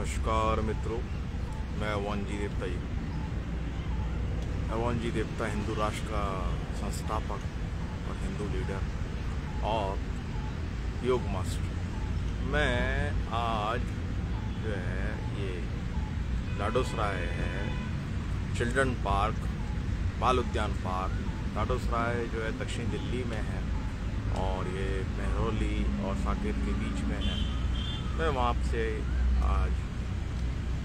नमस्कार मित्रों, मैं अवन जी देवता हिंदू राष्ट्र का संस्थापक और हिंदू लीडर और योग मास्टर। मैं आज जो है ये लाडोसराय है चिल्ड्रन पार्क, बाल उद्यान पार्क लाडोसराय जो है दक्षिण दिल्ली में है और ये मेहरौली और साकेत के बीच में है। मैं वहाँ से आज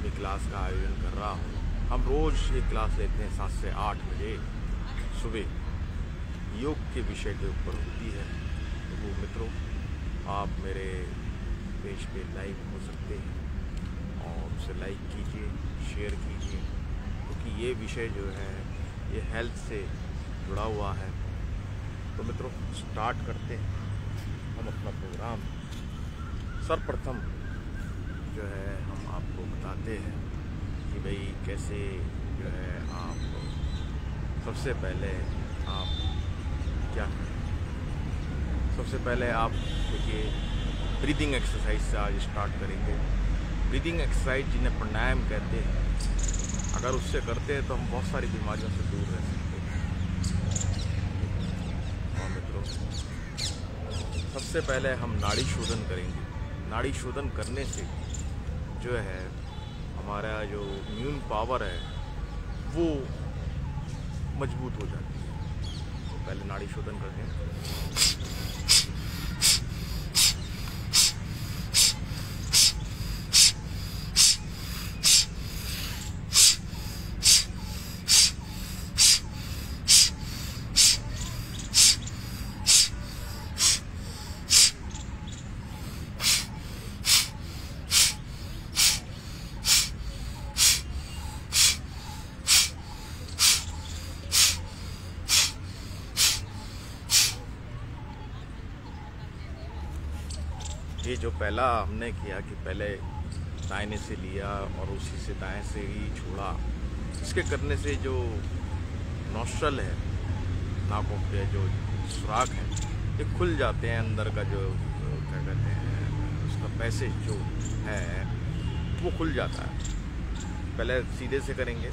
ये क्लास का आयोजन कर रहा हूँ। हम रोज़ ये क्लास लेते हैं 7 से 8 बजे सुबह। योग के विषय के ऊपर होती है। तो वो मित्रों, आप मेरे पेज पे लाइव हो सकते हैं और उसे लाइक कीजिए, शेयर कीजिए, क्योंकि ये विषय जो है ये हेल्थ से जुड़ा हुआ है। तो मित्रों, स्टार्ट करते हैं हम अपना प्रोग्राम। सर्वप्रथम जो है हम आपको बताते हैं कि भाई कैसे जो है आप सबसे पहले आप क्या करें। सबसे पहले आप देखिए ब्रीदिंग एक्सरसाइज से आज स्टार्ट करेंगे। ब्रीदिंग एक्सरसाइज जिन्हें प्राणायाम कहते हैं, अगर उससे करते हैं तो हम बहुत सारी बीमारियों से दूर रह सकते हैं। और मित्रों, सबसे पहले हम नाड़ी शोधन करेंगे। नाड़ी शोधन करने से जो है हमारा जो इम्यून पावर है वो मजबूत हो जाती है। तो पहले नाड़ी शोधन करते हैं। ये जो पहला हमने किया कि पहले दाहिने से लिया और उसी से दाएं से ही छोड़ा, इसके करने से जो नॉस्ट्रल है, नाकों के जो सुराख है, ये खुल जाते हैं। अंदर का जो क्या कहते हैं उसका पैसेज जो है वो खुल जाता है। पहले सीधे से करेंगे।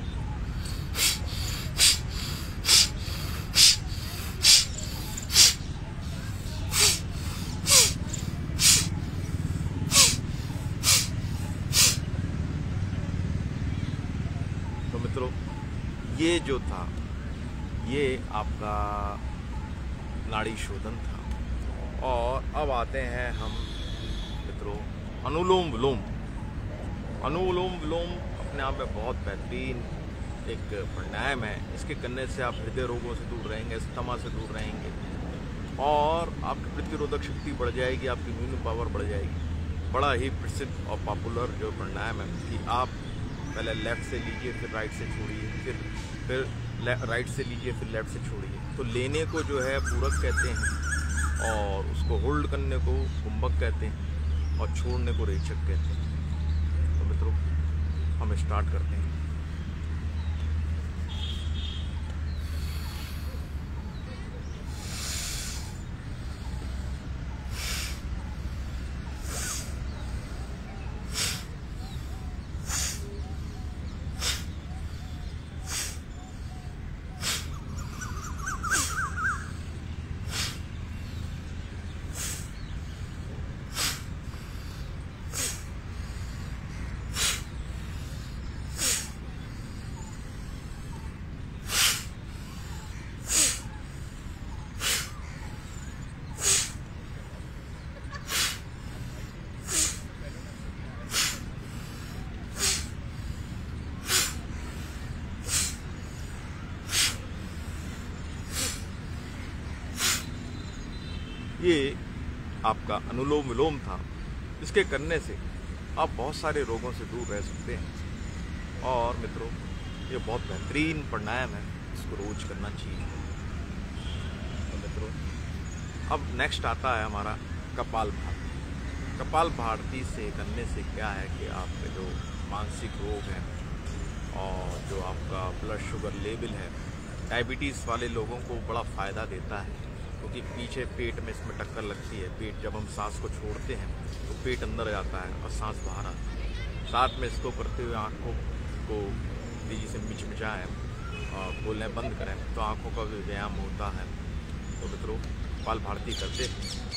तो मित्रों, ये जो था ये आपका नाड़ी शोधन था। और अब आते हैं हम मित्रों अनुलोम विलोम। अनुलोम विलोम अपने आप में बहुत बेहतरीन एक प्राणायाम है। इसके करने से आप हृदय रोगों से दूर रहेंगे, अस्थमा से दूर रहेंगे और आपकी प्रतिरोधक शक्ति बढ़ जाएगी, आपकी इम्यून पावर बढ़ जाएगी। बड़ा ही प्रसिद्ध और पॉपुलर जो प्राणायाम है कि आप पहले लेफ़्ट से लीजिए, फिर राइट से छोड़िए, फिर राइट से लीजिए, फिर लेफ़्ट से छोड़िए। तो लेने को जो है पूरक कहते हैं और उसको होल्ड करने को कुंभक कहते हैं और छोड़ने को रेचक कहते हैं। तो मित्रों, हम स्टार्ट करते हैं। ये आपका अनुलोम विलोम था। इसके करने से आप बहुत सारे रोगों से दूर रह सकते हैं। और मित्रों, ये बहुत बेहतरीन प्राणायाम है, इसको रोज करना चाहिए। तो मित्रों, अब नेक्स्ट आता है हमारा कपालभाति। कपालभाति से करने से क्या है कि आपके जो मानसिक रोग हैं और जो आपका ब्लड शुगर लेवल है, डायबिटीज़ वाले लोगों को बड़ा फ़ायदा देता है, क्योंकि पीछे पेट में इसमें टक्कर लगती है। पेट जब हम सांस को छोड़ते हैं तो पेट अंदर जाता है और सांस बाहर आती है। साथ में इसको करते हुए आँखों को तेज़ी से मिचमिचाएँ, खोलने बंद करें तो आँखों का भी व्यायाम होता है। तो मित्रों, कपालभाति करते हैं।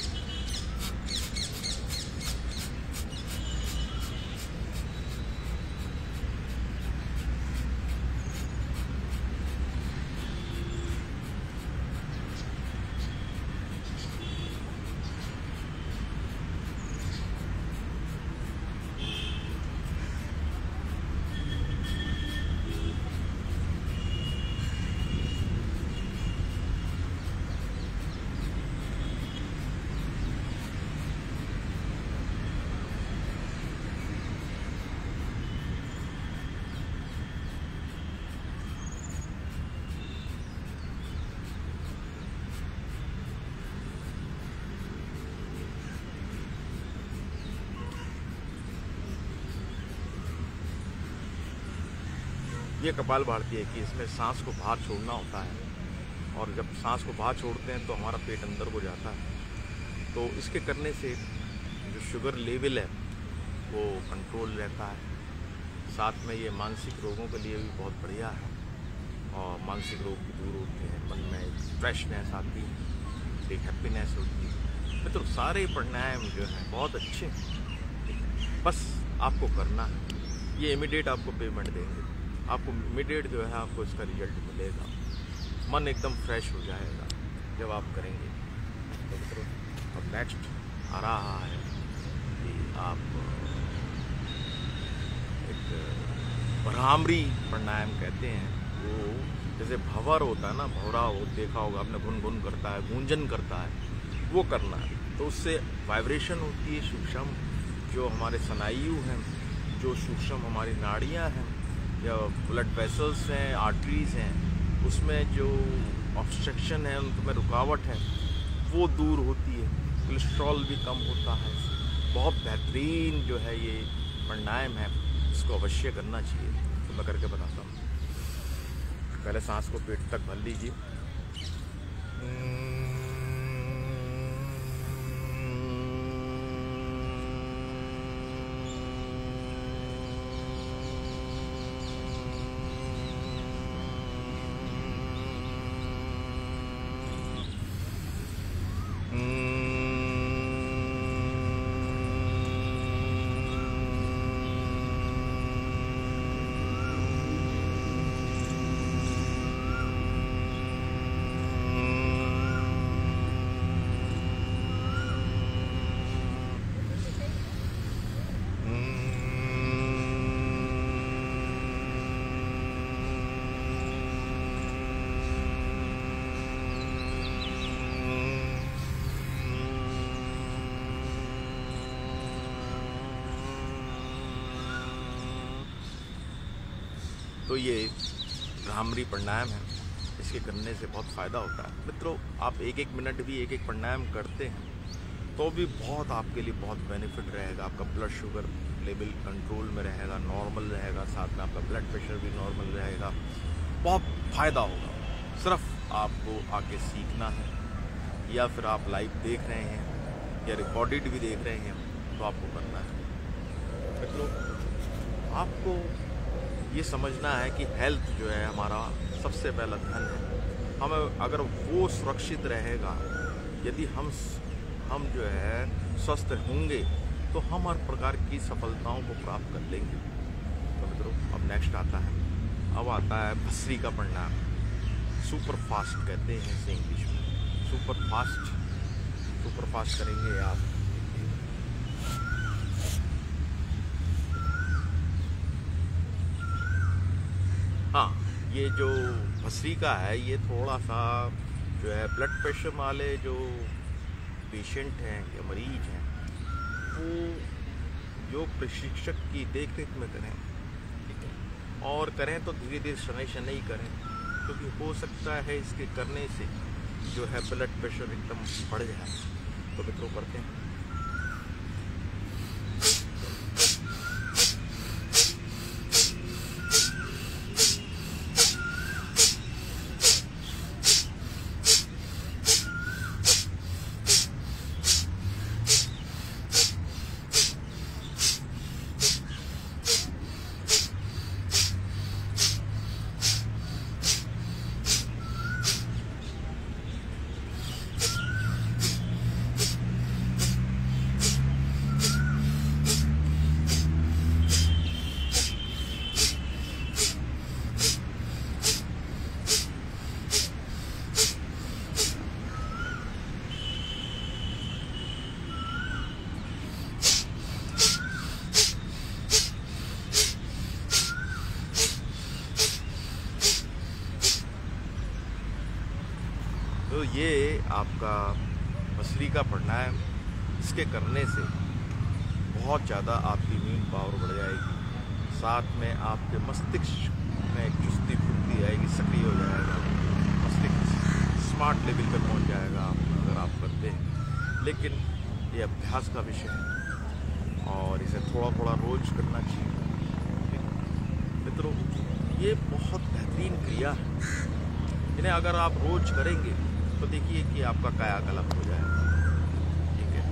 ये कपालभाति है कि इसमें सांस को बाहर छोड़ना होता है, और जब सांस को बाहर छोड़ते हैं तो हमारा पेट अंदर को जाता है। तो इसके करने से जो शुगर लेवल है वो कंट्रोल रहता है। साथ में ये मानसिक रोगों के लिए भी बहुत बढ़िया है, और मानसिक रोग भी दूर होते हैं। मन में एक फ्रेशनेस आती है, एक हैप्पीनेस होती है। मित्रों, सारे प्राणायाम जो हैं बहुत अच्छे हैं, बस आपको करना है। ये इमीडिएट आपको पेमेंट देंगे, आपको इमीडिएट जो है आपको इसका रिजल्ट मिलेगा। मन एकदम फ्रेश हो जाएगा जब आप करेंगे। तो मित्रों, अब नेक्स्ट आ रहा है कि आप एक भ्रामरी प्राणायाम कहते हैं। वो जैसे भंवर होता है ना, भंवरा हो देखा होगा आपने, गुनगुन करता है, गूंजन करता है, वो करना है। तो उससे वाइब्रेशन होती है सूक्ष्म, जो हमारे स्नायु हैं, जो सूक्ष्म हमारी नाड़ियाँ हैं या ब्लड वेसल्स हैं, आर्टरीज हैं, उसमें जो ऑब्स्ट्रक्शन है, उनमें रुकावट है, वो दूर होती है। कोलेस्ट्रॉल भी कम होता है। बहुत बेहतरीन जो है ये प्राणायाम है, इसको अवश्य करना चाहिए। तो मैं करके बताता हूँ। पहले सांस को पेट तक भर लीजिए। तो ये भ्रामरी प्राणायाम है, इसके करने से बहुत फ़ायदा होता है। मित्रों, आप एक एक मिनट भी एक एक प्राणायाम करते हैं तो भी बहुत आपके लिए बहुत बेनिफिट रहेगा। आपका ब्लड शुगर लेवल कंट्रोल में रहेगा, नॉर्मल रहेगा, साथ में आपका ब्लड प्रेशर भी नॉर्मल रहेगा। बहुत फ़ायदा होगा। सिर्फ आपको आके सीखना है, या फिर आप लाइव देख रहे हैं या रिकॉर्डेड भी देख रहे हैं तो आपको करना है। मित्रों, आपको ये समझना है कि हेल्थ जो है हमारा सबसे पहला धन है। हमें अगर वो सुरक्षित रहेगा, यदि हम जो है स्वस्थ होंगे तो हम हर प्रकार की सफलताओं को प्राप्त कर लेंगे। तो मित्रों, अब नेक्स्ट आता है, अब आता है भस्त्रिका प्राणायाम। सुपर फास्ट कहते हैं इसे इंग्लिश में। सुपर फास्ट करेंगे आप। हाँ, ये जो भस्त्रिका है ये थोड़ा सा जो है ब्लड प्रेशर वाले जो पेशेंट हैं या मरीज हैं, वो योग प्रशिक्षक की देख रेख में करें, ठीक है। और करें तो धीरे धीरे शनै ही करें, क्योंकि हो सकता है इसके करने से जो है ब्लड प्रेशर एकदम बढ़ जाए। तो मित्रों, करते हैं। आपका भस्त्रिका प्राणायाम, इसके करने से बहुत ज़्यादा आपकी इम्यून पावर बढ़ जाएगी। साथ में आपके मस्तिष्क में एक चुस्ती फुर्ती आएगी, सक्रिय हो जाएगा, मस्तिष्क स्मार्ट लेवल पर पहुंच जाएगा अगर आप करते हैं। लेकिन ये अभ्यास का विषय है और इसे थोड़ा थोड़ा रोज करना चाहिए। मित्रों, ये बहुत बेहतरीन क्रिया है, इन्हें अगर आप रोज करेंगे तो देखिए कि आपका कायाकल्प हो जाएगा। ठीक है,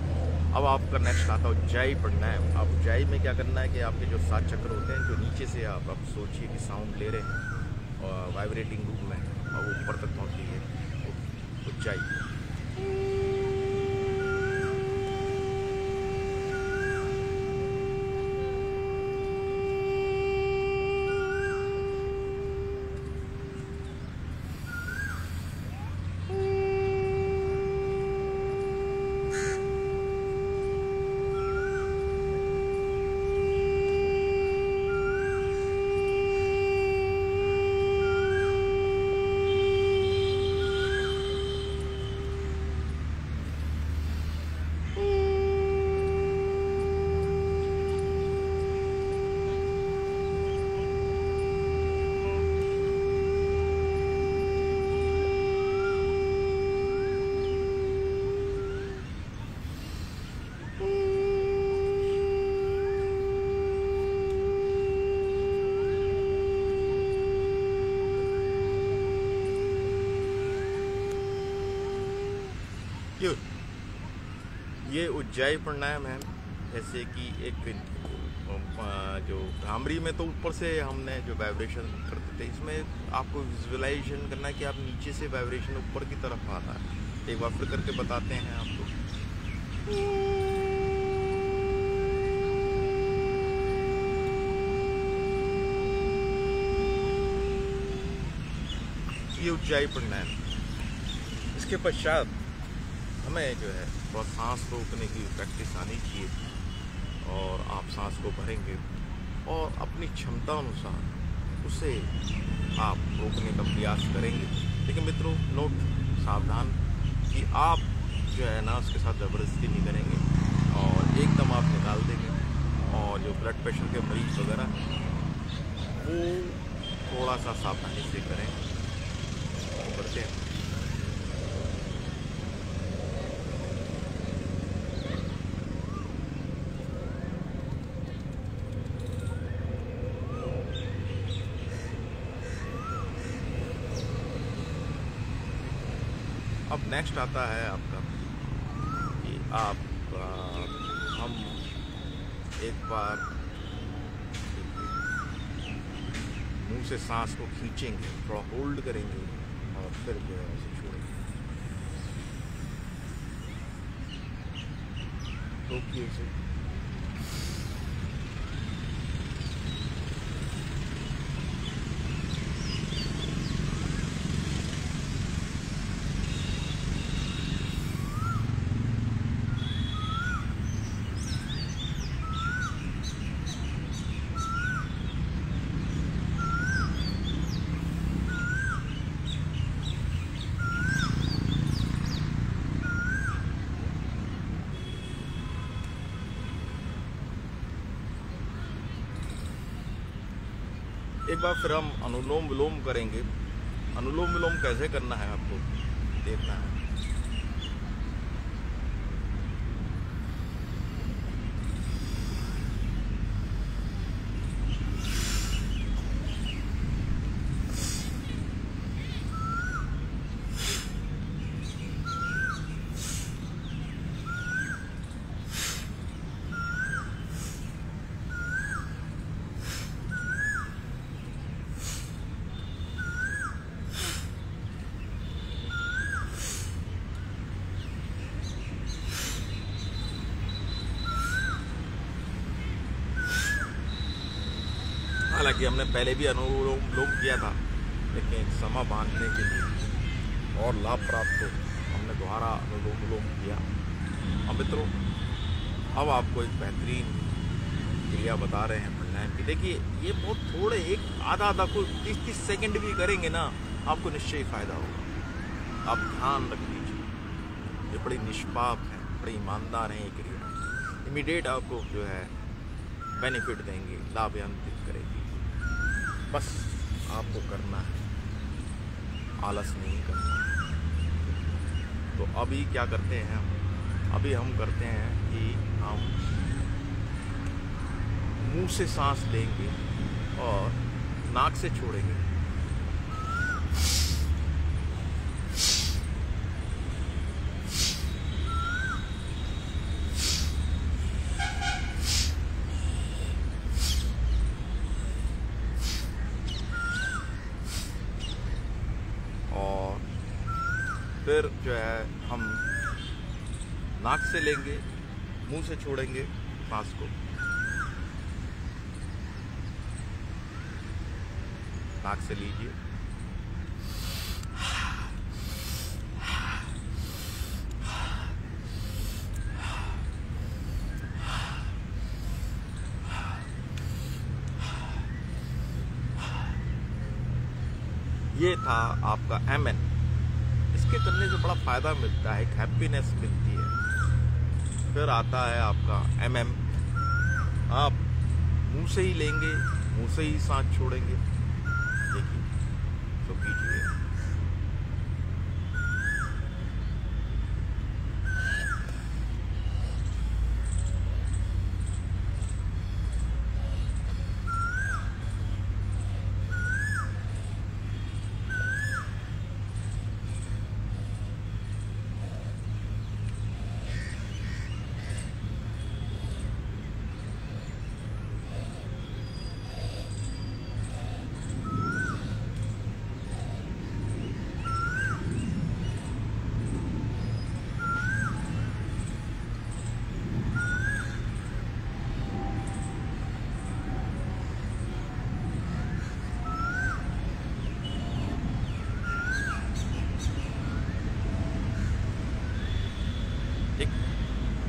अब आपका नेक्स्ट आता है उज्जाई प्राणायाम। अब उज्जाई में क्या करना है कि आपके जो 7 चक्र होते हैं, जो नीचे से आप सोचिए कि साउंड ले रहे हैं और वाइब्रेटिंग रूप में और ऊपर तक पहुँचती है उज्जाई। ये उज्जाई प्राणायाम है। जैसे कि एक जो भ्रामरी में तो ऊपर से हमने जो वाइब्रेशन करते थे, इसमें आपको विजुअलाइजेशन करना है कि आप नीचे से वाइब्रेशन ऊपर की तरफ आता है। एक बार फिर करके बताते हैं आपको। ये उज्जाई प्राणायाम। इसके पश्चात हमें जो है थोड़ा सांस रोकने की प्रैक्टिस आनी चाहिए और आप सांस को भरेंगे और अपनी क्षमता अनुसार उसे आप रोकने का प्रयास करेंगे। लेकिन मित्रों, नोट सावधान कि आप जो है ना उसके साथ ज़बरदस्ती नहीं करेंगे और एकदम आप निकाल देंगे। और जो ब्लड प्रेशर के मरीज वगैरह वो थोड़ा सा सावधानी से करें, वो करते हैं। अब नेक्स्ट आता है आपका कि हम एक बार मुंह से सांस को खींचेंगे, थोड़ा होल्ड करेंगे और फिर जो है उसे छोड़ेंगे। रोकिए उसे। एक बार फिर हम अनुलोम विलोम करेंगे। अनुलोम विलोम कैसे करना है आपको देखना है। हालांकि हमने पहले भी अनुलोम विलोम किया था, लेकिन समय बांधने के लिए और लाभ प्राप्त हो हमने दोबारा अनुलोम विलोम किया। अब मित्रों, अब आपको एक बेहतरीन क्रिया बता रहे हैं प्राणायाम की। देखिए, ये बहुत थोड़े एक आधा को 30 सेकंड भी करेंगे ना, आपको निश्चय फ़ायदा होगा। आप ध्यान रख लीजिए। ये बड़ी निष्पाप है, बड़ी ईमानदार है। ये क्रिया इमीडिएट आपको जो है बेनिफिट देंगे, लाभान्वित करेगी। बस आपको करना है, आलस नहीं करना। तो अभी क्या करते हैं हम? अभी हम करते हैं कि हम मुंह से सांस लेंगे और नाक से छोड़ेंगे। और फिर जो है हम नाक से लेंगे, मुंह से छोड़ेंगे सांस को। नाक से लीजिए, ये था आपका MN। इसके करने से बड़ा फायदा मिलता है, एक हैप्पीनेस मिलती है। फिर आता है आपका MM। आप मुंह से ही लेंगे, मुंह से ही सांस छोड़ेंगे। देखिए, तो कीजिए।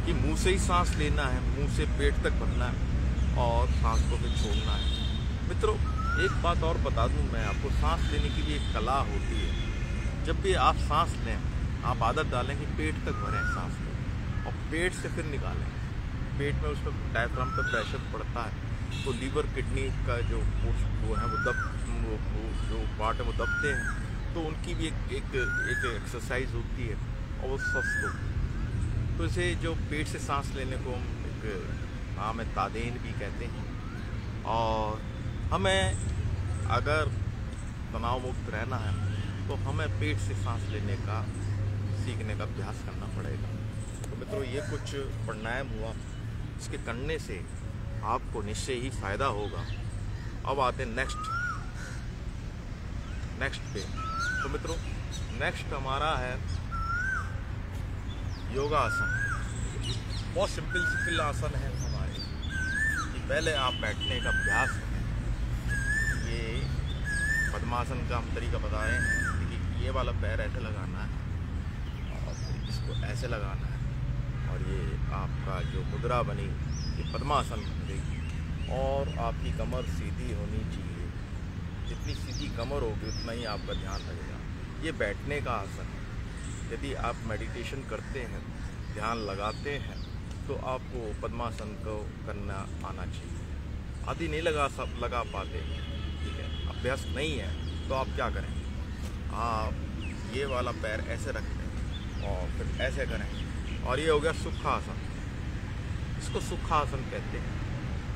कि मुंह से ही सांस लेना है, मुंह से पेट तक भरना है और सांस को फिर छोड़ना है। मित्रों, एक बात और बता दूं मैं आपको, सांस लेने की भी एक कला होती है। जब भी आप सांस लें, आप आदत डालें कि पेट तक भरें सांस को और पेट से फिर निकालें। पेट में उसमें डायफ्राम पर प्रेशर पड़ता है तो लीवर किडनी का जो वो है वो जो पार्ट है वो दबते हैं, तो उनकी भी एक एक्सरसाइज होती है और वो स्वस्थ होती है। तो इसे जो पेट से सांस लेने को हम एक नाम है तादेन भी कहते हैं। और हमें अगर तनाव मुक्त रहना है तो हमें पेट से सांस लेने का सीखने का अभ्यास करना पड़ेगा। तो मित्रों, ये कुछ प्राणायाम हुआ, इसके करने से आपको निश्चय ही फायदा होगा। अब आते हैं नेक्स्ट पे। तो मित्रों, नेक्स्ट हमारा है योगासन। बहुत सिंपल आसन है हमारे। कि पहले आप बैठने का अभ्यास करें। ये पद्मासन का हम तरीका बता रहे हैं कि ये वाला पैर ऐसे लगाना है और इसको ऐसे लगाना है और ये आपका जो मुद्रा बनी ये पद्मासन बन गई और आपकी कमर सीधी होनी चाहिए। जितनी सीधी कमर होगी उतना ही आपका ध्यान लगेगा। ये बैठने का आसन है। यदि आप मेडिटेशन करते हैं, ध्यान लगाते हैं, तो आपको पद्मासन को करना आना चाहिए। आदि नहीं लगा पाते, ठीक है, अभ्यास नहीं है, तो आप क्या करें? आप ये वाला पैर ऐसे रख लें और फिर ऐसे करें और ये हो गया सुखासन। इसको सुखासन कहते हैं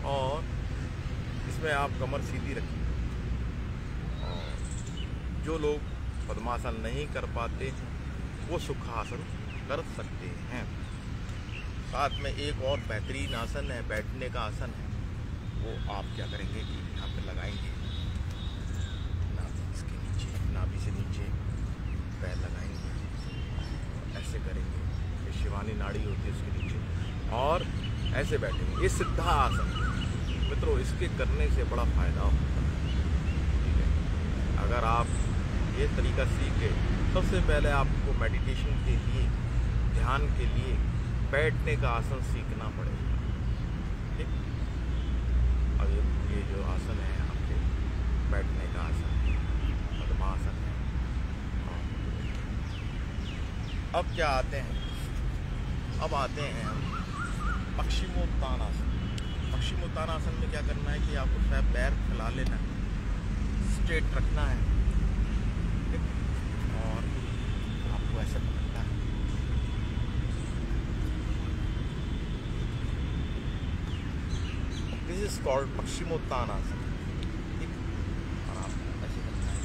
और इसमें आप कमर सीधी रखिए। और जो लोग पद्मासन नहीं कर पाते वो सुखासन कर सकते हैं। साथ में एक और बेहतरीन आसन है, बैठने का आसन है। वो आप क्या करेंगे कि यहाँ पे लगाएंगे नाभि, इसके नीचे, नाभि से नीचे पैर लगाएंगे, ऐसे करेंगे। ये शिवानी नाड़ी होती है उसके नीचे और ऐसे बैठेंगे। ये सिद्धा आसन। मित्रों, इसके करने से बड़ा फायदा होता है, ठीक है। अगर आप ये तरीका सीखे, सबसे पहले आपको मेडिटेशन के लिए, ध्यान के लिए बैठने का आसन सीखना पड़ेगा, ठीक। अब ये जो आसन है आपके बैठने का आसन है, पद्मासन है। अब क्या आते हैं अब आते हैं हम पश्चिमोत्तानासन। पश्चिमोत्तानासन में क्या करना है कि आपको शायद पैर फैला लेना है, स्ट्रेट रखना है, और आपको ऐसे पकड़ना है। This is called Paschimottanasana. और आप ऐसे करना है।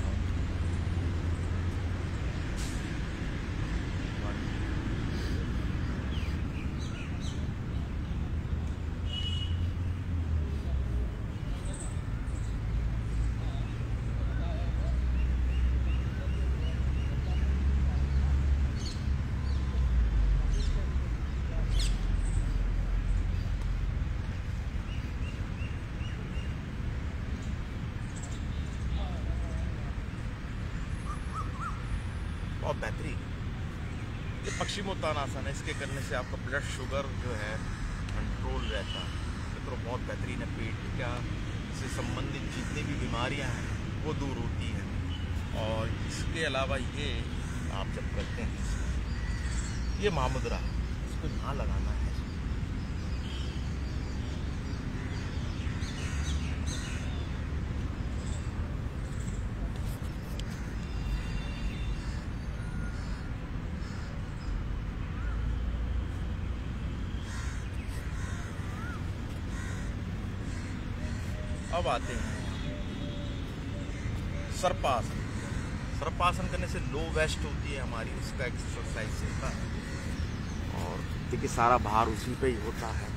बहुत बेहतरीन ये पश्चिमोत्तानासन है। इसके करने से आपका ब्लड शुगर जो है कंट्रोल रहता है। तो बहुत बेहतरीन है। पेट क्या से संबंधित जितनी भी बीमारियां हैं वो दूर होती हैं। और इसके अलावा ये आप जब करते हैं ये महामुद्रा, इसको यहाँ लगाना है। अब आते हैं सर्पासन। सर्पासन करने से लो वेस्ट होती है हमारी, उसका एक्सरसाइज होता है। और देखिए सारा भार उसी पे ही होता है।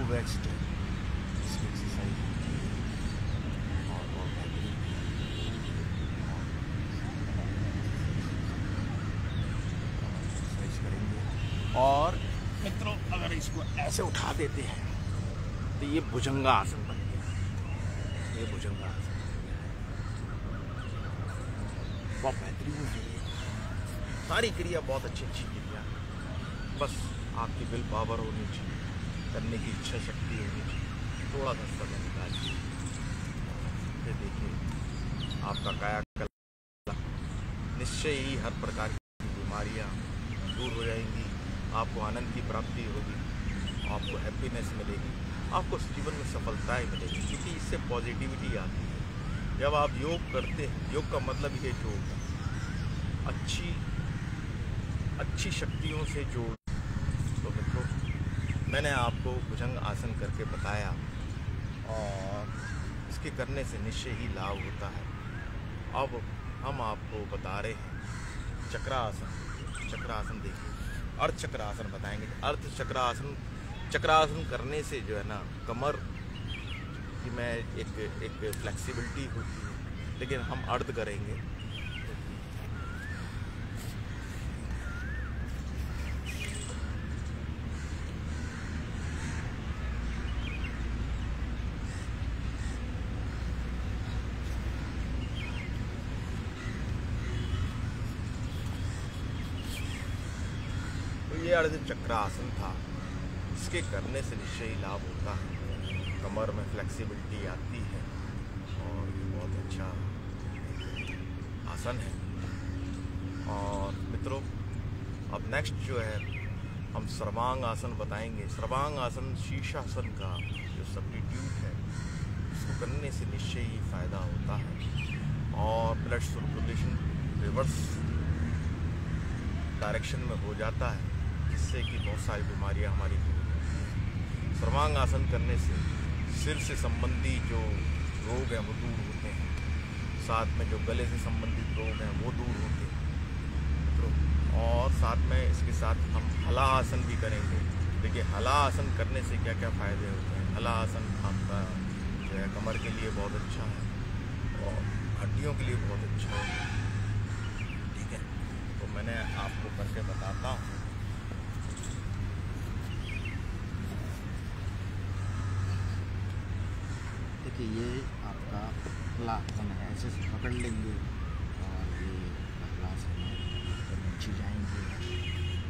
वेस्ट इसकी एक्सरसाइज और एक्सरसाइज करेंगे। और मित्रों अगर इसको ऐसे उठा देते हैं तो ये भुजंगासन बन गया। ये भुजंगासन बहुत बेहतरीन है। सारी क्रिया बहुत अच्छी क्रिया, बस आपकी विल पावर होनी चाहिए, करने की इच्छा शक्ति होनी चाहिए, थोड़ा सा समय निकालिए। ये देखिए आपका कायाकल्प निश्चय ही हर प्रकार की बीमारियां दूर हो जाएंगी। आपको आनंद की प्राप्ति होगी, आपको हैप्पीनेस मिलेगी, आपको जीवन में सफलताएं मिलेगी, क्योंकि इससे पॉजिटिविटी आती है। जब आप योग करते हैं, योग का मतलब ये जो अच्छी शक्तियों से जोड़। तो मित्रों मैंने आपको भुजंग आसन करके बताया, और इसके करने से निश्चय ही लाभ होता है। अब हम आपको बता रहे हैं चक्रासन। चक्रासन देखिए, अर्ध चक्रासन बताएंगे। अर्ध चक्रासन करने से जो है ना कमर की में एक फ्लेक्सिबिलिटी होती है, लेकिन हम अर्ध करेंगे। ये अर्ध चक्रासन था। इसके करने से निश्चय ही लाभ होता है, कमर में फ्लेक्सिबिलिटी आती है, और ये बहुत अच्छा आसन है। और मित्रों अब नेक्स्ट जो है हम सर्वांग आसन बताएंगे। सर्वांग आसन शीर्षासन का जो सब्स्टिट्यूट है, इसको करने से निश्चय ही फायदा होता है, और ब्लड सर्कुलेशन रिवर्स डायरेक्शन में हो जाता है, जिससे कि बहुत सारी बीमारियां हमारी दूर होती हैं। सर्वांग आसन करने से सिर से संबंधी जो रोग हैं वो दूर होते हैं, साथ में जो गले से संबंधित रोग हैं वो दूर होते हैं। और साथ में इसके साथ हम हला आसन भी करेंगे। देखिए हला आसन करने से क्या क्या फ़ायदे होते हैं। हला आसन आपका जो है कमर के लिए बहुत अच्छा है, और हड्डियों के लिए बहुत अच्छा है। ठीक है, तो मैंने आपको करके बताता हूँ। देखिए ये आपका हलासन है, ऐसे से पकड़ लेंगे और ये हलासन है। तो नीचे जाएंगे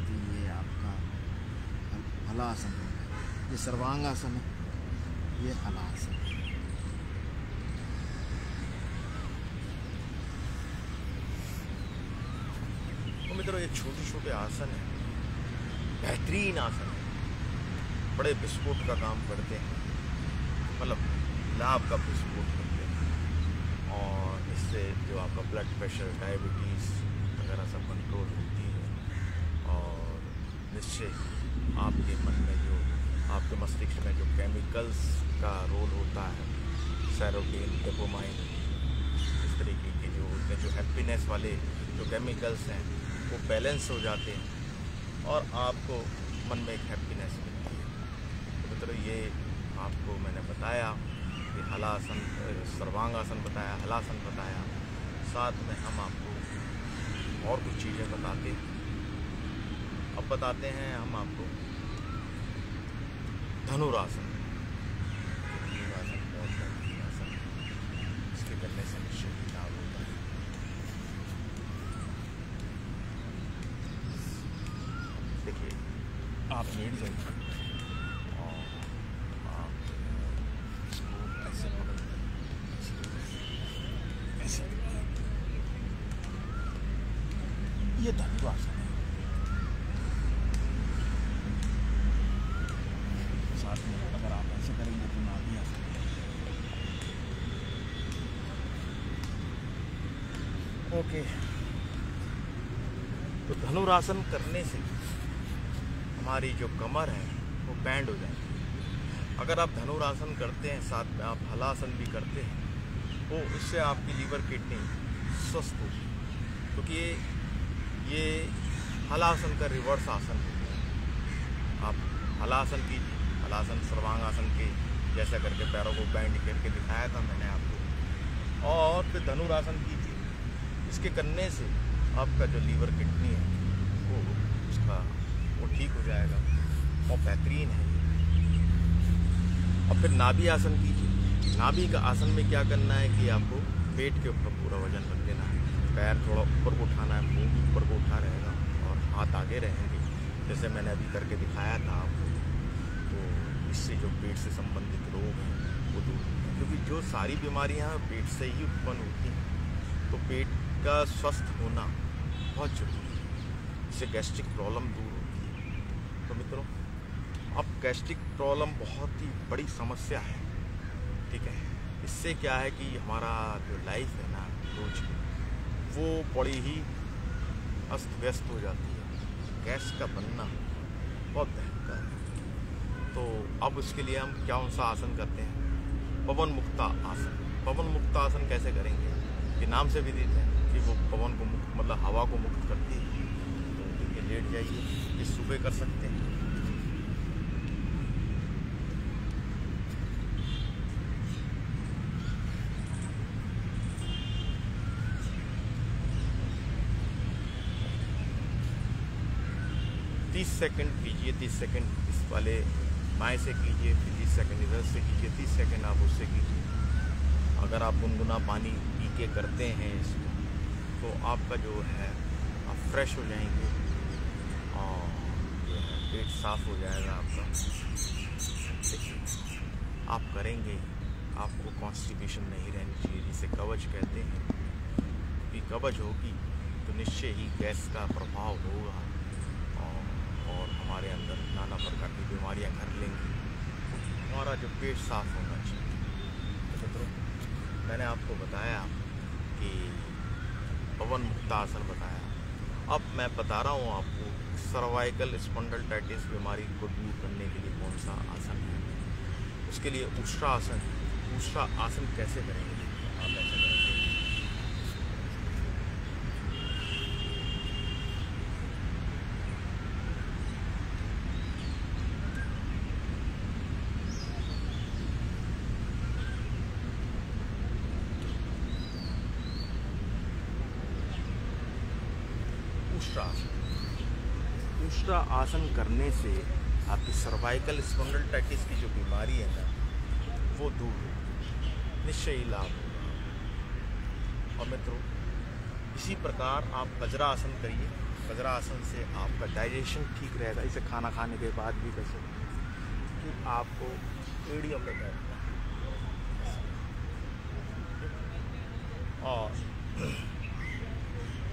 तो ये आपका हलासन हो गया। ये सर्वांगासन है, ये हलासन है। तो मित्रों ये छोटे छोटे आसन हैं, बेहतरीन आसन है, बड़े विस्फोट का काम करते हैं, मतलब लाभ का विस्फोट करते हैं। और इससे जो आपका ब्लड प्रेशर, डायबिटीज़ वगैरह सब कंट्रोल होती है। और निश्चय आपके मन में जो, आपके मस्तिष्क में जो केमिकल्स का रोल होता है, सेरोटोनिन, डोपामाइन, इस तरीके के जो होते हैं, जो हैप्पीनेस वाले जो केमिकल्स हैं, वो बैलेंस हो जाते हैं और आपको मन में एक हैप्पीनेस मिलती है। तो मित्रों ये आपको मैंने बताया कि हलासन, सर्वांगासन बताया, हलासन बताया, साथ में हम आपको और कुछ चीज़ें बताते हैं। अब बताते हैं हम आपको धनुरासन। धनुरासन बहुत बेहतरीन आसन है, इसके करने से निश्चय ही लाभ होता है। देखिए आप लेट जाइए और आप इसको ऐसे पकड़ ऐसे, ये धनुरासन है। साथ में अगर आप ऐसे करेंगे तो नाभि आसन है। ओके, तो धनुरासन करने से हमारी जो कमर है वो बैंड हो जाती है। अगर आप धनुरासन करते हैं, साथ में आप हलासन भी करते हैं, तो इससे आपकी लीवर किडनी स्वस्थ होगी, क्योंकि ये हलासन का रिवर्स आसन है। आप हलासन कीजिए, हलासन सर्वांगासन के जैसा करके पैरों को बैंड करके दिखाया था मैंने आपको, और फिर धनुरासन कीजिए। इसके करने से आपका जो लीवर किडनी है वो ठीक हो जाएगा और बेहतरीन है। और फिर नाभि आसन कीजिए। नाभि का आसन में क्या करना है कि आपको पेट के ऊपर पूरा वजन रख देना है, पैर थोड़ा ऊपर को उठाना है, मुंह भी ऊपर को उठा रहेगा और हाथ आगे रहेंगे, जैसे मैंने अभी करके दिखाया था आपको। तो इससे जो पेट से संबंधित रोग हैं वो दूर होते हैं, क्योंकि जो सारी बीमारियां पेट से ही उत्पन्न होती हैं। तो पेट का स्वस्थ होना बहुत जरूरी है, इससे गैस्ट्रिक प्रॉब्लम दूर होती है। तो मित्रों, अब गैस्ट्रिक प्रॉब्लम बहुत ही बड़ी समस्या है, ठीक है। इससे क्या है कि हमारा जो लाइफ है ना रोज की, वो बड़ी ही अस्त व्यस्त हो जाती है। गैस का बनना बहुत भयंकर है। तो अब उसके लिए हम कौन सा आसन करते हैं? पवन मुक्ता आसन। पवन मुक्ता आसन कैसे करेंगे? कि नाम से भी देते हैं कि वो पवन को मुक्त, मतलब हवा को मुक्त करती है। तो देखिए, लेट जाइए, ये सुबह कर सकते हैं। तीस सेकंड कीजिए, 30 सेकंड इस वाले बाएं से कीजिए, फिर 30 सेकंड इधर से कीजिए, 30 सेकंड आप उससे कीजिए। अगर आप गुनगुना पानी पी के करते हैं इसको, तो आपका जो है आप फ्रेश हो जाएंगे और जो है पेट साफ हो जाएगा आपका। देखिए, आप करेंगे, आपको कॉन्स्टिपेशन नहीं रहनी चाहिए, जिसे कवच कहते हैं। कि कवच होगी तो निश्चय ही गैस का प्रभाव होगा और हमारे अंदर नाना प्रकार की बीमारियां घर लेंगी। हमारा जो पेट साफ होना चाहिए। तो मैंने आपको बताया कि पवन मुक्तासन बताया। अब मैं बता रहा हूँ आपको सर्वाइकल स्पॉन्डिलोलिटिस बीमारी को दूर करने के लिए कौन सा आसन है। उसके लिए उष्ट्रा आसन। उष्ट्रा आसन कैसे करेंगे? आप ऐसे करेंगे, उष्ट्रा आसन करने से आपकी सर्वाइकल स्पॉन्डिलोलिटिस की जो बीमारी है ना, वो दूर होगी, निश्चय ही लाभ होगा। और मित्रों, इसी प्रकार आप वज्रासन करिए। वज्रासन से आपका डाइजेशन ठीक रहेगा। इसे खाना खाने के बाद भी कर सकते हैं कि आपको मीडियम में बैठना है। और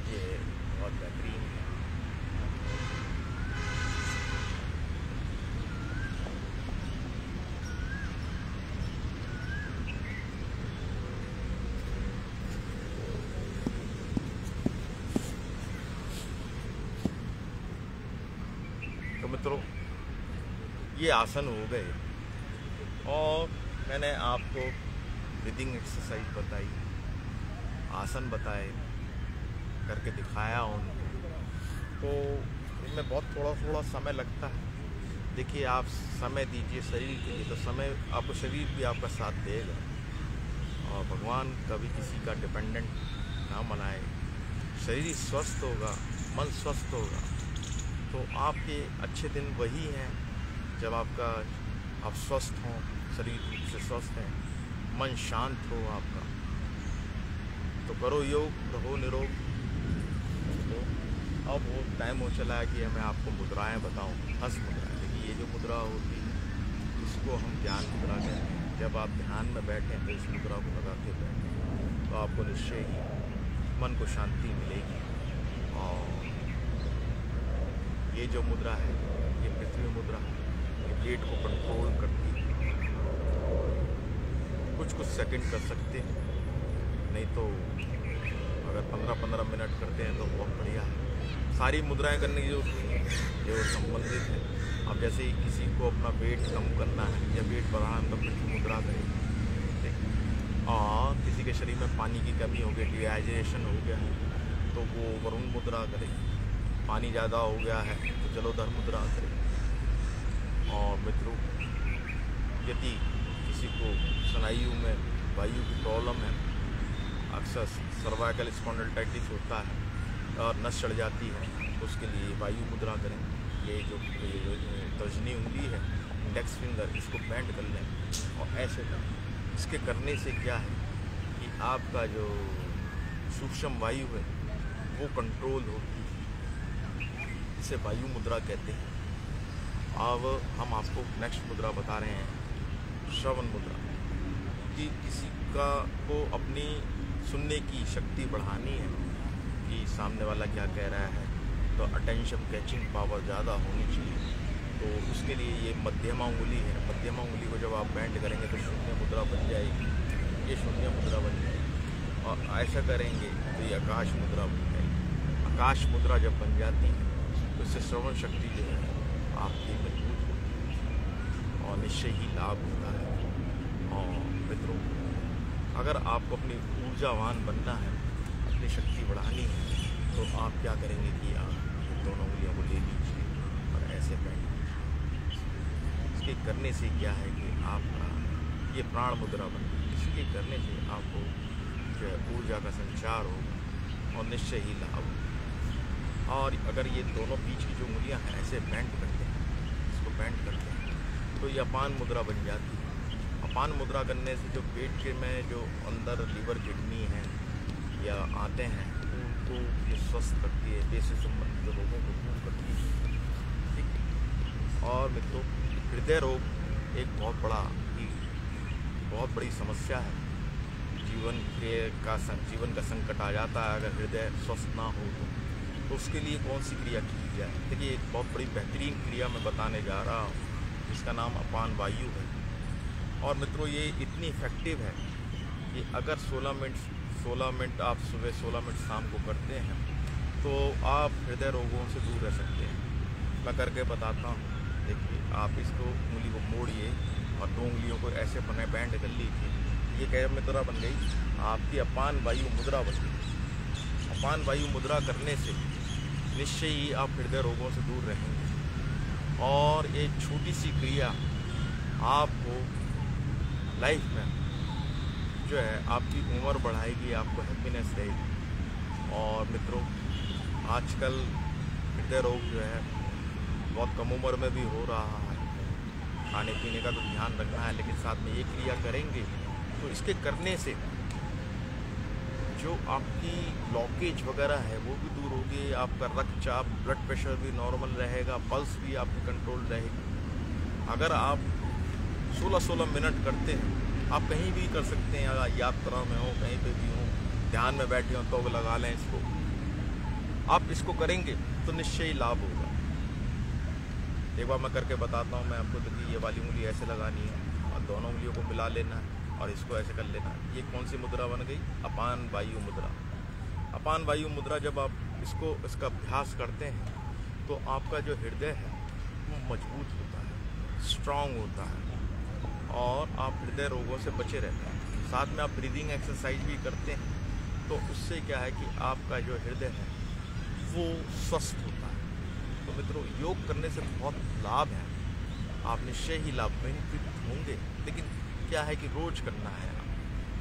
ये बहुत बेहतरीन है। तो मित्रों, ये आसन हो गए और मैंने आपको ब्रीदिंग एक्सरसाइज बताई, आसन बताए, करके दिखाया उनको। तो इनमें बहुत थोड़ा समय लगता है। देखिए, आप समय दीजिए शरीर के लिए, तो समय आपको शरीर भी आपका साथ देगा। और भगवान कभी किसी का डिपेंडेंट ना बनाए। शरीर स्वस्थ होगा, मन स्वस्थ होगा, तो आपके अच्छे दिन वही हैं जब आप स्वस्थ हों, शरीर रूप से स्वस्थ हैं, मन शांत हो आपका। तो करो योग, रहो निरोग। तो अब वो टाइम हो चला है कि मैं आपको मुद्राएं बताऊं। हंस मुद्राएं। देखिए, ये जो मुद्रा होती है इसको हम ध्यान मुद्रा कहते हैं। जब आप ध्यान में बैठें तो इस मुद्रा को लगा के बैठें तो आपको निश्चय ही मन को शांति मिलेगी। और ये जो मुद्रा है, ये पृथ्वी मुद्रा है। ये पेट को कंट्रोल करती है। कुछ सेकंड कर सकते हैं, नहीं तो अगर 15-15 मिनट करते हैं तो बहुत बढ़िया है। सारी मुद्राएं करने की जो संबंधित है। अब जैसे किसी को अपना वेट कम करना है या वेट बढ़ाना है तो पृथ्वी मुद्रा करें। और किसी के शरीर में पानी की कमी हो गई, डिहाइड्रेशन हो गया है, तो वो वरुण मुद्रा करें। पानी ज़्यादा हो गया है तो जलोदर मुद्रा करें। और मित्रों, यदि किसी को स्नायु में वायु की प्रॉब्लम है, अक्सर सर्वाइकल स्पॉन्डिलोलिटिस होता है और नस चढ़ जाती है, तो उसके लिए वायु मुद्रा करें। ये जो तर्जनी उंगली है, इंडेक्स फिंगर, इसको बेंड कर लें और ऐसे करें। इसके करने से क्या है कि आपका जो सूक्ष्म वायु है वो कंट्रोल होती है। इसे वायु मुद्रा कहते हैं। अब हम आपको नेक्स्ट मुद्रा बता रहे हैं, श्रवण मुद्रा। कि किसी का को अपनी सुनने की शक्ति बढ़ानी है कि सामने वाला क्या कह रहा है, तो अटेंशन कैचिंग पावर ज़्यादा होनी चाहिए। तो उसके लिए ये मध्यमा उंगली है। मध्यमा उंगली को जब आप बेंड करेंगे तो शून्य मुद्रा बन जाएगी। ये शून्य मुद्रा बन जाएगी। और ऐसा करेंगे तो ये आकाश मुद्रा बन जाएगी। आकाश मुद्रा जब बन जाती है तो इससे श्रवण शक्ति जो है आपकी मजबूत होती है और निश्चय ही लाभ होता है। और मित्रों, अगर आपको अपनी ऊर्जावान बनना है, अपनी शक्ति बढ़ानी है, तो आप क्या करेंगे कि आप दोनों उंगलियों को ले लीजिए और ऐसे बैठ। इसके करने से क्या है कि आपका ये प्राण मुद्रा बनेगी। इसके करने से आपको जो है ऊर्जा का संचार होगा और निश्चय ही लाभ होगा। और अगर ये दोनों बीच की जो उंगलियां हैं ऐसे बेंड करते हैं, इसको बेंड करते हैं, तो ये अपान मुद्रा बन जाती है। अपान मुद्रा करने से जो पेट के में जो अंदर लीवर, किडनी है या आते हैं, उनको ये स्वस्थ करती है, पेट से संबंधित रोगों को दूर करती है। ठीक। और मित्रों, हृदय रोग एक बहुत बड़ी समस्या है। जीवन का संकट आ जाता है अगर हृदय स्वस्थ ना हो तो उसके लिए कौन सी क्रिया की जाए। देखिए, एक बहुत बड़ी बेहतरीन क्रिया मैं बताने जा रहा हूँ जिसका नाम अपान वायु है। और मित्रों, ये इतनी इफ़ेक्टिव है कि अगर 16 मिनट आप सुबह, 16 मिनट शाम को करते हैं तो आप हृदय रोगों से दूर रह सकते हैं। मैं करके बताता हूँ। देखिए, आप इसको उंगली को मोड़िए और दो उंगलियों को ऐसे बने बेंड कर लीजिए। ये क्या मुद्रा बन गई? आपकी अपान वायु मुद्रा बन गई। अपान वायु मुद्रा करने से निश्चय ही आप हृदय रोगों से दूर रहेंगे। और ये छोटी सी क्रिया आपको लाइफ में जो है आपकी उम्र बढ़ाएगी, आपको हैप्पीनेस देगी। और मित्रों, आजकल हृदय रोग जो है बहुत कम उम्र में भी हो रहा है। खाने पीने का तो ध्यान रखना है, लेकिन साथ में ये क्रिया करेंगे तो इसके करने से जो आपकी ब्लॉकेज वगैरह है वो भी दूर होगी, आपका रक्तचाप ब्लड प्रेशर भी नॉर्मल रहेगा, पल्स भी आपकी कंट्रोल रहेगी। अगर आप 16-16 मिनट करते हैं, आप कहीं भी कर सकते हैं, अगर यात्रा में हो, कहीं पे भी हो, ध्यान में बैठे हो तो लगा लें इसको। आप इसको करेंगे तो निश्चय ही लाभ होगा। एक बार मैं करके बताता हूँ मैं आपको। देखिए, ये वाली उंगली ऐसे लगानी है और दोनों उंगलियों को मिला लेना है और इसको ऐसे कर लेना है। ये कौन सी मुद्रा बन गई? अपान वायु मुद्रा। अपान वायु मुद्रा जब आप इसका अभ्यास करते हैं तो आपका जो हृदय है वो मजबूत होता है, स्ट्रांग होता है और आप हृदय रोगों से बचे रहते हैं। साथ में आप ब्रीदिंग एक्सरसाइज भी करते हैं तो उससे क्या है कि आपका जो हृदय है वो स्वस्थ होता है। तो मित्रों, योग करने से बहुत लाभ है, आप निश्चय ही लाभान्वित होंगे। लेकिन क्या है कि रोज करना है।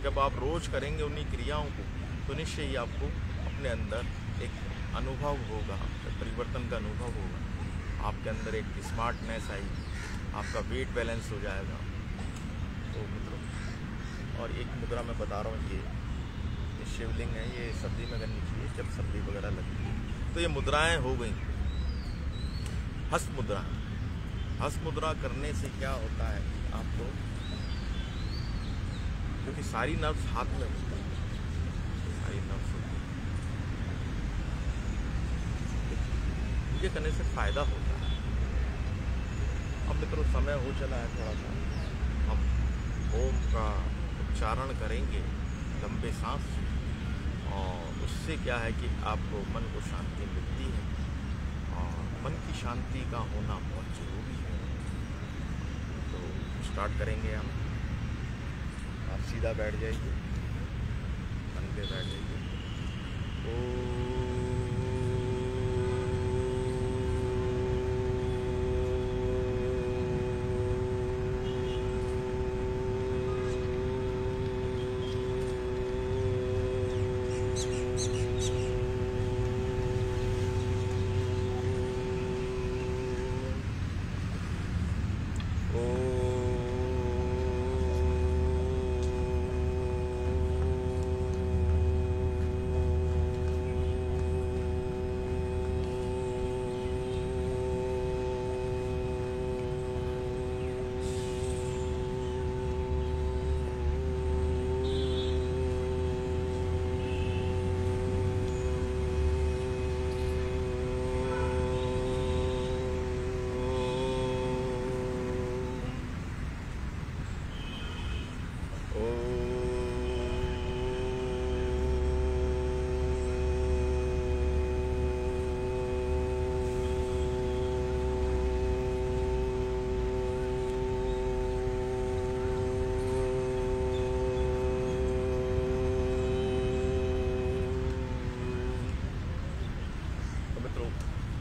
जब आप रोज करेंगे उन्हीं क्रियाओं को तो निश्चय ही आपको अपने अंदर एक अनुभव होगा, परिवर्तन का अनुभव होगा। आपके अंदर एक स्मार्टनेस आएगी, आपका वेट बैलेंस हो जाएगा। तो मित्रों, और एक मुद्रा मैं बता रहा हूँ, ये शिवलिंग है, ये सर्दी में करनी चाहिए जब सर्दी वगैरह लगती है। तो ये मुद्राएं हो गई। हस्त मुद्रा। हस्त मुद्रा करने से क्या होता है आपको, क्योंकि सारी नर्व्स हाथ में होती है, सारी नर्व्स होती है, ये करने से फायदा होता है। अब मित्रों, समय हो चला है थोड़ा सा, हम ओम का उच्चारण करेंगे लंबे सांस से, और उससे क्या है कि आपको मन को शांति मिलती है और मन की शांति का होना बहुत ज़रूरी है। तो स्टार्ट करेंगे हम। आप सीधा बैठ जाइए, मन पे बैठ जाइए।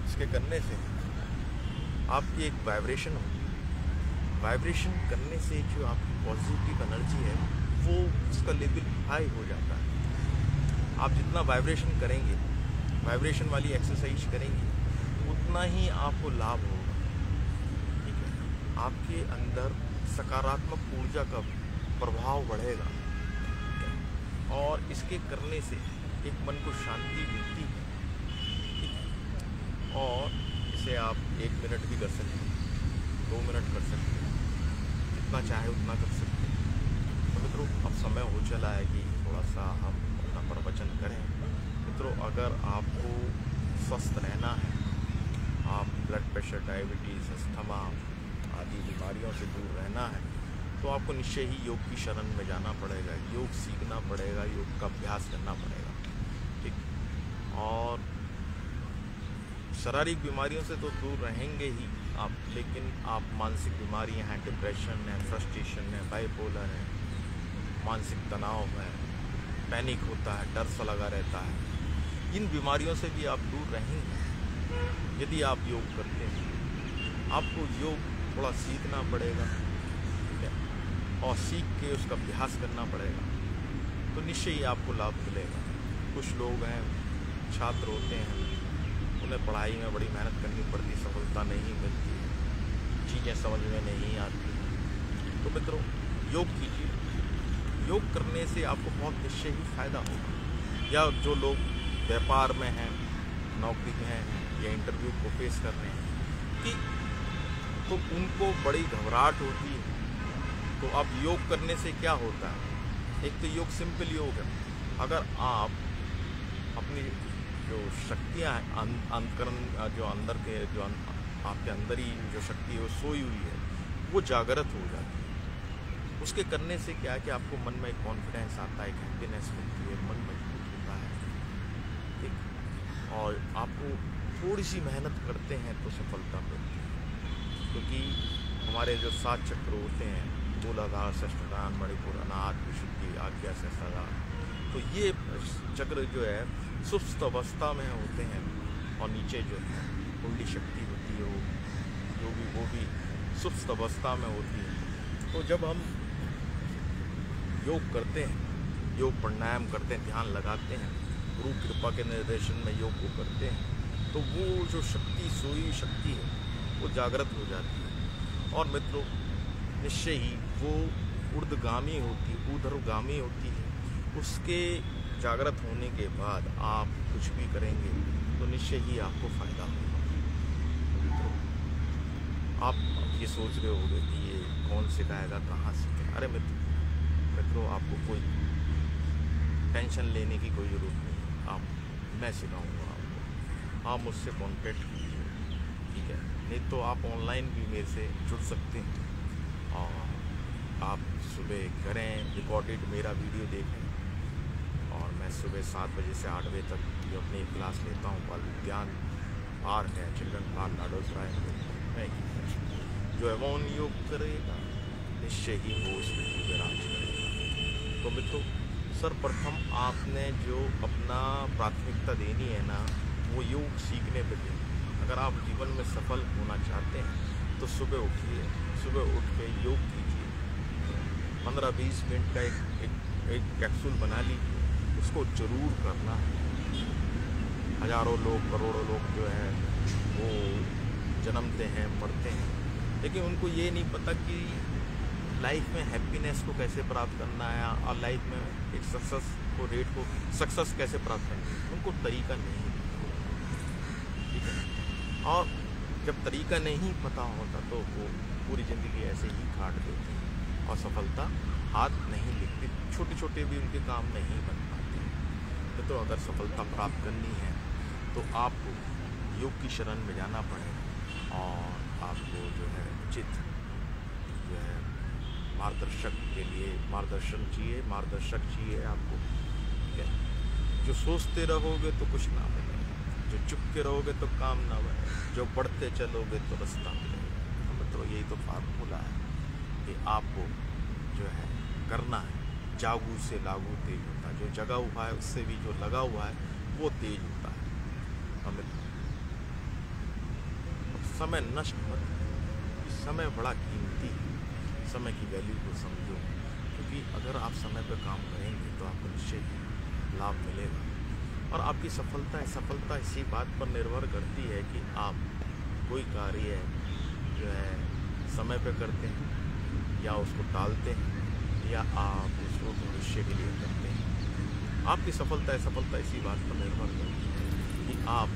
इसके करने से आपकी एक वाइब्रेशन होगी। वाइब्रेशन करने से जो आपकी पॉजिटिव एनर्जी है वो उसका लेवल हाई हो जाता है। आप जितना वाइब्रेशन करेंगे, वाइब्रेशन वाली एक्सरसाइज करेंगे, उतना ही आपको लाभ होगा। ठीक है, आपके अंदर सकारात्मक ऊर्जा का प्रभाव बढ़ेगा। ठीक है, और इसके करने से एक मन को शांति मिलती है। और इसे आप 1 मिनट भी कर सकते हैं, 2 मिनट कर सकते हैं, जितना चाहे उतना कर सकते हैं। तो मित्रों, अब समय हो चला है कि थोड़ा सा हम अपना प्रवचन करें। मित्रों, अगर आपको स्वस्थ रहना है, आप ब्लड प्रेशर, डायबिटीज़, अस्थमा आदि बीमारियों से दूर रहना है, तो आपको निश्चय ही योग की शरण में जाना पड़ेगा, योग सीखना पड़ेगा, योग का अभ्यास करना पड़ेगा। ठीक, और शारीरिक बीमारियों से तो दूर रहेंगे ही आप, लेकिन आप मानसिक बीमारियां हैं, डिप्रेशन है, फ्रस्ट्रेशन है, बाइपोलर है, मानसिक तनाव है, पैनिक होता है, डर सा लगा रहता है, इन बीमारियों से भी आप दूर रहेंगे यदि आप योग करते हैं। आपको योग थोड़ा सीखना पड़ेगा, ठीक है, और सीख के उसका अभ्यास करना पड़ेगा, तो निश्चय ही आपको लाभ मिलेगा। कुछ लोग हैं, छात्र होते हैं, उन्हें पढ़ाई में बड़ी मेहनत करनी पड़ती, सफलता नहीं मिलती, चीज़ें समझ में नहीं आती। तो मित्रों, योग कीजिए। योग करने से आपको बहुत निश्चय ही फ़ायदा होगा। या जो लोग व्यापार में हैं, नौकरी में हैं या इंटरव्यू को फेस कर रहे हैं कि तो उनको बड़ी घबराहट होती है। तो अब योग करने से क्या होता है? एक तो योग सिंपल योग है। अगर आप अपनी जो शक्तियाँ हैं अंतकरण जो अंदर के जो आपके अंदर ही जो शक्ति है वो सोई हुई है, वो जागृत हो जाती है। उसके करने से क्या है कि आपको मन में एक कॉन्फिडेंस आता है, एक हैप्पीनेस मिलती है, मन मजबूत होता है, ठीक। और आपको थोड़ी सी मेहनत करते हैं तो सफलता मिलती है, क्योंकि हमारे जो 7 चक्र होते हैं, मूलाधार, षष्ठाधार, मणिपुर, अनाहत विशुद्धि, आज्ञा, सहस्त्रार, तो ये चक्र जो है सुप्त अवस्था में होते हैं और नीचे जो है कुंडली शक्ति होती है वो भी सुप्त अवस्था में होती है। तो जब हम योग करते हैं, योग प्राणायाम करते हैं, ध्यान लगाते हैं, गुरु कृपा के निर्देशन में योग को करते हैं, तो वो जो शक्ति सोई शक्ति है वो जागृत हो जाती है। और मित्रों, निश्चय ही वो ऊर्ध्वगामी होती है, ऊर्ध्वगामी होती है। उसके जागृत होने के बाद आप कुछ भी करेंगे तो निश्चय ही आपको फायदा होगा। तो आप ये सोच रहे होंगे कि ये कौन सिखाएगा, कहाँ सीखेगा? अरे मित्रों, आपको कोई टेंशन लेने की कोई ज़रूरत नहीं। मैं सिखाऊंगा आपको, आप मुझसे कॉन्टेक्ट कीजिए, ठीक है? नहीं तो आप ऑनलाइन भी मेरे से जुड़ सकते हैं और आप सुबह करें, रिकॉर्डेड मेरा वीडियो देखें। और मैं सुबह 7 बजे से 8 बजे तक जो अपनी क्लास लेता हूँ, बाल विज्ञान पार्क है, चिल्ड्रन पार्क लाडोसराय में, जो एवं योग करेगा निश्चय ही वो उस पृथ्वी पर राज करेगा। तो मित्रों, सर्वप्रथम आपने जो अपना प्राथमिकता देनी है ना, वो योग सीखने पर देनी। अगर आप जीवन में सफल होना चाहते हैं तो सुबह उठिए, सुबह उठ के योग कीजिए, 15-20 मिनट का एक कैप्सूल बना लीजिए, उसको जरूर करना है। हजारों लोग, करोड़ों लोग जो है वो जन्मते हैं, मरते हैं, लेकिन उनको ये नहीं पता कि लाइफ में हैप्पीनेस को कैसे प्राप्त करना है और लाइफ में एक सक्सेस कैसे प्राप्त करना है। उनको तरीका नहीं, ठीक है? और जब तरीका नहीं पता होता तो वो पूरी ज़िंदगी ऐसे ही काट देते हैं और सफलता हाथ नहीं लगती, छोटे छोटे भी उनके काम नहीं बन पाते। तो अगर सफलता प्राप्त करनी है तो आपको योग की शरण में जाना पड़ेगा और आपको जो है उचित जो है मार्गदर्शक चाहिए आपको, ठीक है? जो सोचते रहोगे तो कुछ ना बनेगा, जो चुप के रहोगे तो काम ना बनेगा, जो बढ़ते चलोगे तो रास्ता मिलेगा। तो मित्रों, यही तो फार्मूला है कि आपको जो है करना है। जागू से लागू तेज होता है, जो जगा हुआ है उससे भी जो लगा हुआ है वो तेज होता है। हमें समय नष्ट मत, समय बड़ा कीमती है, समय की वैल्यू को समझो, क्योंकि अगर आप समय पर काम करेंगे तो आपको निश्चय लाभ मिलेगा। और आपकी सफलता इसी बात पर निर्भर करती है कि आप कोई कार्य जो है समय पर करते हैं या उसको टालते हैं या आप उसको भविष्य के लिए करते हैं। आपकी सफलता इसी बात पर निर्भर करती है कि आप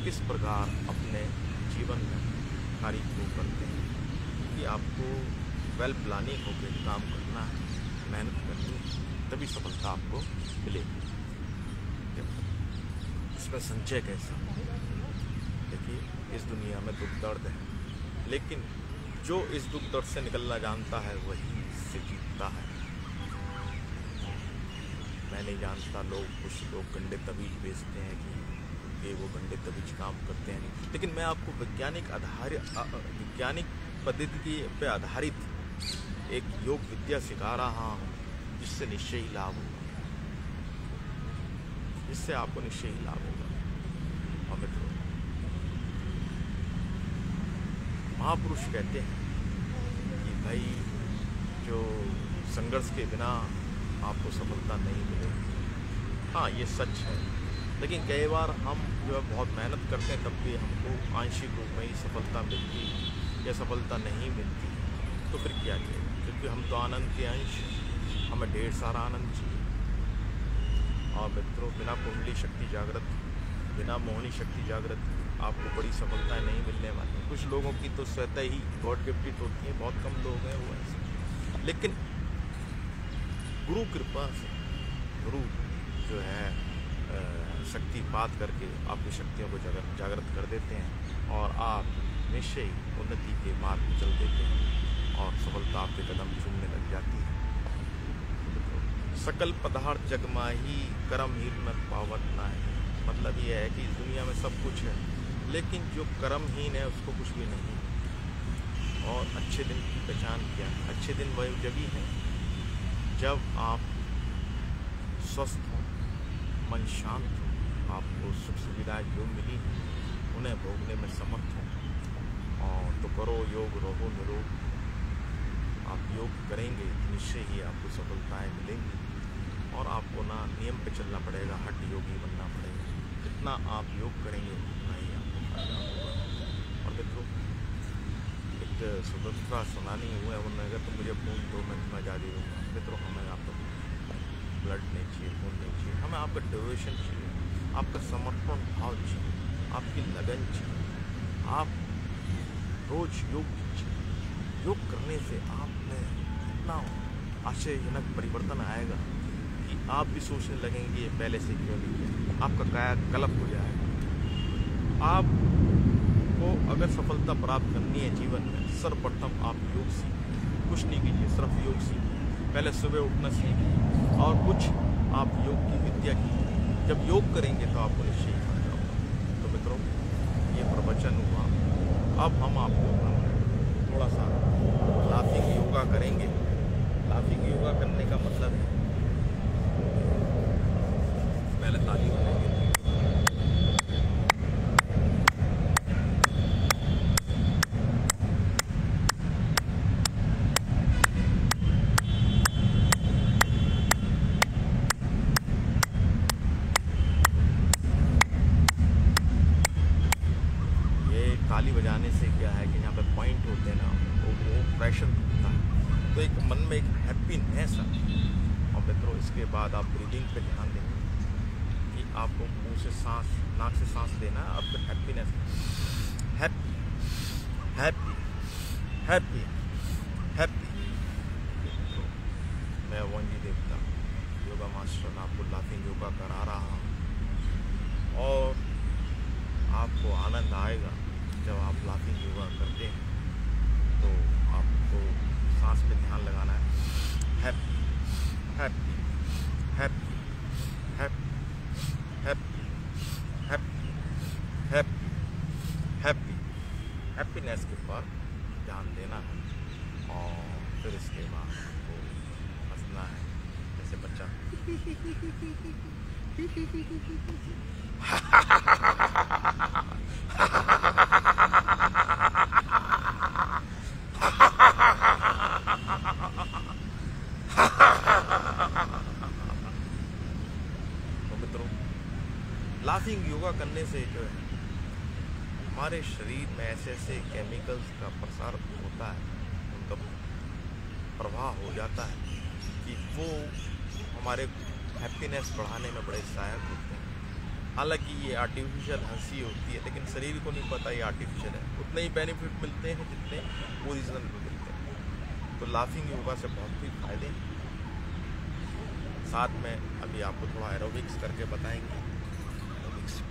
किस प्रकार अपने जीवन में कार्य को करते हैं, कि आपको वेल प्लानिंग होकर काम करना है, मेहनत करनी है, तभी सफलता आपको मिलेगी। इसमें संचय कैसा? देखिए, इस दुनिया में दुख दर्द है, लेकिन जो इस दुख दर्द से निकलना जानता है वही इससे जीतता है। मैं नहीं जानता, कुछ लोग गंडे तबीज बेचते हैं कि वो गंडे तबीज काम करते हैं, लेकिन मैं आपको वैज्ञानिक पद्धति पे आधारित एक योग विद्या सिखा रहा हूँ, जिससे निश्चय ही लाभ होगा, जिससे आपको निश्चय ही लाभ होगा। और मित्रों, महापुरुष कहते हैं कि भाई जो संघर्ष के बिना आपको सफलता नहीं मिलेगी। हाँ, ये सच है, लेकिन कई बार हम जो है बहुत मेहनत करते हैं तब भी हमको आंशिक रूप में ही सफलता मिलती है या सफलता नहीं मिलती, तो फिर क्या किया? क्योंकि हम तो आनंद के अंश, हमें ढेर सारा आनंद चाहिए। और मित्रों, बिना कुंडली शक्ति जागृत, बिना मोहनी शक्ति जागृत आपको बड़ी सफलताएं नहीं मिलने वाली। कुछ लोगों की तो स्वतः ही गॉड गिफ्टेड होती है, बहुत कम लोग हैं वो ऐसे। लेकिन गुरु कृपा से गुरु जो है शक्तिपात करके आपकी शक्तियों को जागृत कर देते हैं और आप निश्चय ही उन्नति के मार्ग पर चल देते हैं और सफलता आपके कदम चूमने लग जाती है। सकल पदार्थ जगमाही कर्म हीन पावत ना है। मतलब ये है कि इस दुनिया में सब कुछ है, लेकिन जो कर्महीन है उसको कुछ भी नहीं। और अच्छे दिन की पहचान क्या है? अच्छे दिन वह जभी हैं जब आप स्वस्थ हों, मन शांत हो, आपको सुख सुविधाएं जो मिली उन्हें भोगने में समर्थ हों। और तो करो योग, रहो निरोग। आप योग करेंगे निश्चय ही आपको सफलताएं मिलेंगी और आपको ना नियम पे चलना पड़ेगा, हठ योगी बनना पड़ेगा। जितना आप योग करेंगे उतना ही आपको फायदा होगा। और मित्रों, एक स्वतंत्रता सुनानी हुआ है, उन्होंने अगर तुम मुझे खून दो मैं तुम्हें आज़ादी दूँगा। मित्रों, हमें आपका ब्लड नहीं चाहिए, खून नहीं चाहिए, हमें आपका डिवोशन चाहिए, आपका समर्पण भाव चाहिए, आपकी लगन चाहिए। आप रोज योग कीजिए। योग करने से आप में इतना आश्चर्यजनक परिवर्तन आएगा कि आप भी सोचने लगेंगे ये पहले से क्यों नहीं किया। आपका कायाकल्प हो जाएगा। आपको अगर सफलता प्राप्त करनी है जीवन में, सर्वप्रथम आप योग सीखिए। कुछ नहीं कीजिए, सिर्फ योग सीखिए। पहले सुबह उठना सीखिए और कुछ आप योग की विद्या कीजिए। जब योग करेंगे तो आपको निश्चय फायदा होगा। तो मित्रों, ये प्रवचन हुआ। अब हम आपको थोड़ा सा लाफिंग योगा करेंगे। लाफिंग योगा करने का मतलब है पहले ताली बजाएंगे। ताली बजाने से क्या है कि यहाँ पे पॉइंट होते हैं ना, वो प्रेशर होता है, तो एक मन में एक हैप्पीनेस आती है। और मित्रों, इसके बाद आप ब्रीदिंग पे ध्यान देंगे कि आपको मुंह से सांस, नाक से सांस लेना है और फिर happiness, happy happy happy happy. तो मैं वंजी देवता योगा मास्टर आपको लाफिंग योगा करा रहा हूँ और आपको आनंद आएगा जब आप लाफिंग योगा करते हैं। तो आपको सांस पे ध्यान लगाना है। Happy happy happy happy happy happy happy happy happiness के ऊपर ध्यान देना है और फिर इसके बाद आपको हंसना है जैसे बच्चा। तो मित्रों, लाफिंग योगा करने से जो है हमारे शरीर में ऐसे ऐसे केमिकल्स का प्रसार होता है, उनका प्रवाह हो जाता है कि वो हमारे हैप्पीनेस बढ़ाने में बड़े सहायक होते हैं। हालांकि ये आर्टिफिशियल हंसी होती है, लेकिन शरीर को नहीं पता ये आर्टिफिशियल है। उतने ही बेनिफिट मिलते हैं जितने ओरिजिनल मिलते हैं। तो लाफिंग योगा से बहुत ही फायदे हैं। साथ में अभी आपको थोड़ा एरोबिक्स करके बताएंगे। एरोबिक्स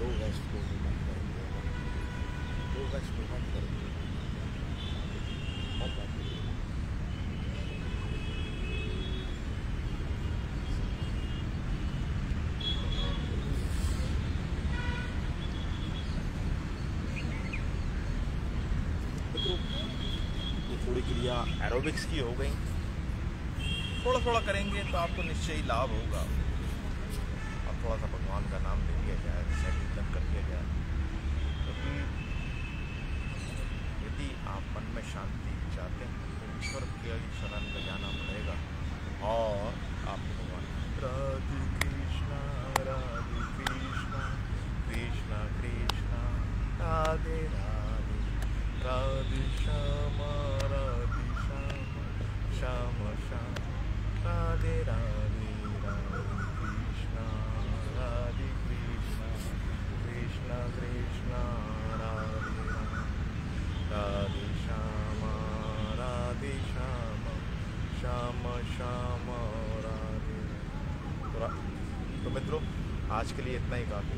दो गैस को भी बंद करेंगे, दो गैस को बंद करेंगे, बंद कर दीजिए। मित्रों, ये थोड़ी क्रिया एरोबिक्स की हो गई। थोड़ा थोड़ा करेंगे तो आपको निश्चय ही लाभ होगा। और थोड़ा सा भगवान का नाम ले लिया जाए, संकीर्तन कर लिया जाए, क्योंकि यदि आप मन में शांति चाहते हैं तो ईश्वर के शरण में जाना पड़ेगा। और आपको भगवान राधे कृष्णा कृष्णा कृष्णा राधे राधे, राधे श्याम श्याम श्याम, राधे राधे राधे कृष्णा कृष्णा कृष्णा राधे राधे श्याम श्याम श्याम राधे। तो मित्रों, आज के लिए इतना ही काफ़ी।